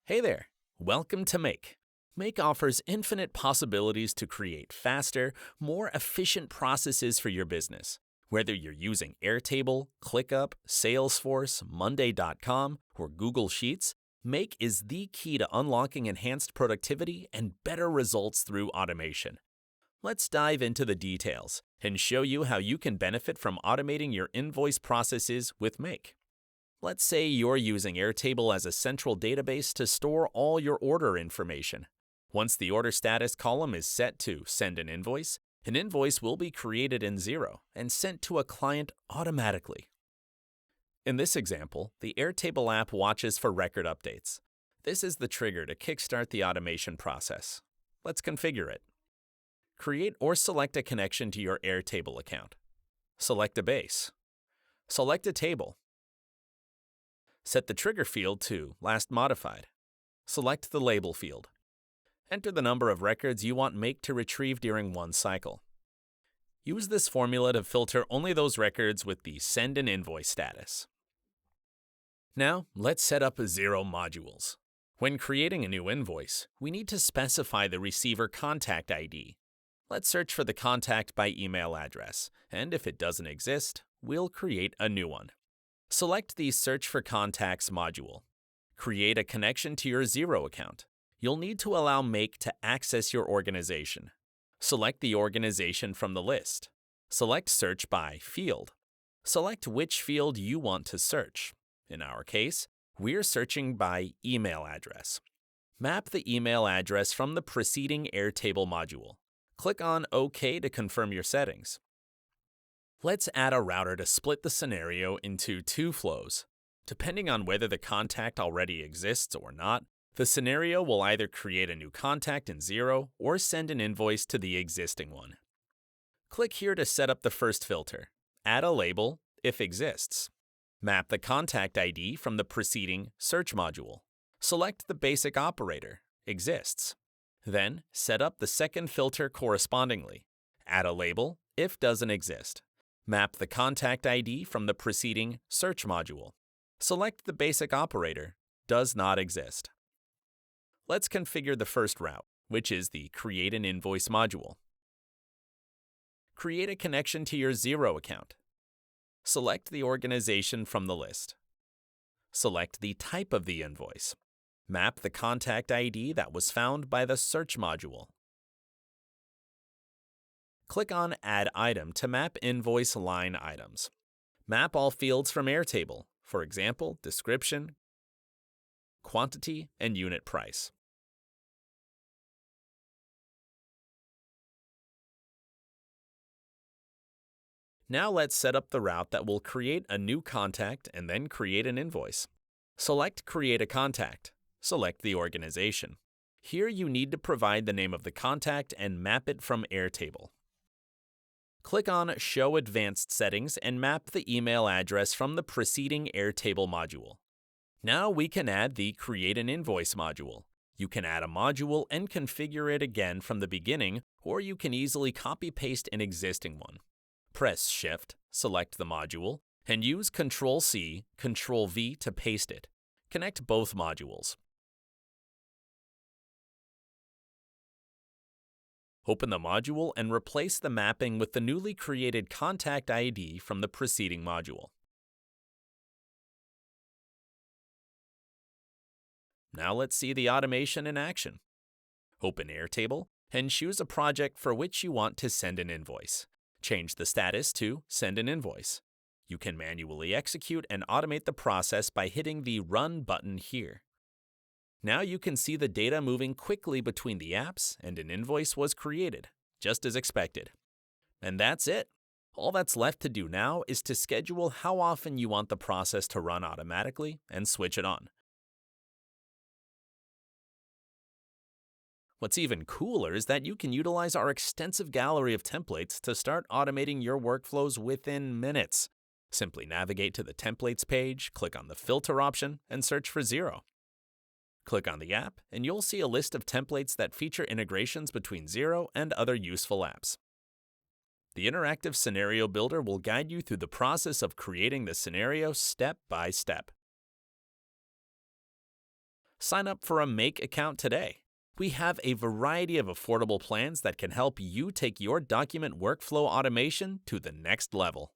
Hey there! Welcome to Make. Make offers infinite possibilities to create faster, more efficient processes for your business. Whether you're using Airtable, ClickUp, Salesforce, Monday.com, or Google Sheets, Make is the key to unlocking enhanced productivity and better results through automation. Let's dive into the details and show you how you can benefit from automating your invoice processes with Make. Let's say you're using Airtable as a central database to store all your order information. Once the order status column is set to Send an invoice will be created in Xero and sent to a client automatically. In this example, the Airtable app watches for record updates. This is the trigger to kickstart the automation process. Let's configure it. Create or select a connection to your Airtable account. Select a base. Select a table. Set the trigger field to Last Modified. Select the label field. Enter the number of records you want Make to retrieve during one cycle. Use this formula to filter only those records with the Send an Invoice status. Now, let's set up Xero modules. When creating a new invoice, we need to specify the receiver contact ID. Let's search for the contact by email address, and if it doesn't exist, we'll create a new one. Select the Search for Contacts module. Create a connection to your Xero account. You'll need to allow Make to access your organization. Select the organization from the list. Select Search by field. Select which field you want to search. In our case, we're searching by email address. Map the email address from the preceding Airtable module. Click on OK to confirm your settings. Let's add a router to split the scenario into two flows. Depending on whether the contact already exists or not, the scenario will either create a new contact in Xero or send an invoice to the existing one. Click here to set up the first filter. Add a label, if exists. Map the contact ID from the preceding search module. Select the basic operator, exists. Then, set up the second filter correspondingly. Add a label, if doesn't exist. Map the contact ID from the preceding search module. Select the basic operator, does not exist. Let's configure the first route, which is the Create an Invoice module. Create a connection to your Xero account. Select the organization from the list. Select the type of the invoice. Map the contact ID that was found by the search module. Click on Add Item to map invoice line items. Map all fields from Airtable, for example, description, quantity, and unit price. Now let's set up the route that will create a new contact and then create an invoice. Select Create a Contact. Select the organization. Here you need to provide the name of the contact and map it from Airtable. Click on Show Advanced Settings and map the email address from the preceding Airtable module. Now we can add the Create an Invoice module. You can add a module and configure it again from the beginning, or you can easily copy-paste an existing one. Press Shift, select the module, and use Ctrl-C, Ctrl-V to paste it. Connect both modules. Open the module and replace the mapping with the newly created contact ID from the preceding module. Now let's see the automation in action. Open Airtable and choose a project for which you want to send an invoice. Change the status to Send an Invoice. You can manually execute and automate the process by hitting the Run button here. Now you can see the data moving quickly between the apps and an invoice was created, just as expected. And that's it. All that's left to do now is to schedule how often you want the process to run automatically and switch it on. What's even cooler is that you can utilize our extensive gallery of templates to start automating your workflows within minutes. Simply navigate to the Templates page, click on the Filter option, and search for Xero. Click on the app, and you'll see a list of templates that feature integrations between Xero and other useful apps. The interactive scenario builder will guide you through the process of creating the scenario step by step. Sign up for a Make account today. We have a variety of affordable plans that can help you take your document workflow automation to the next level.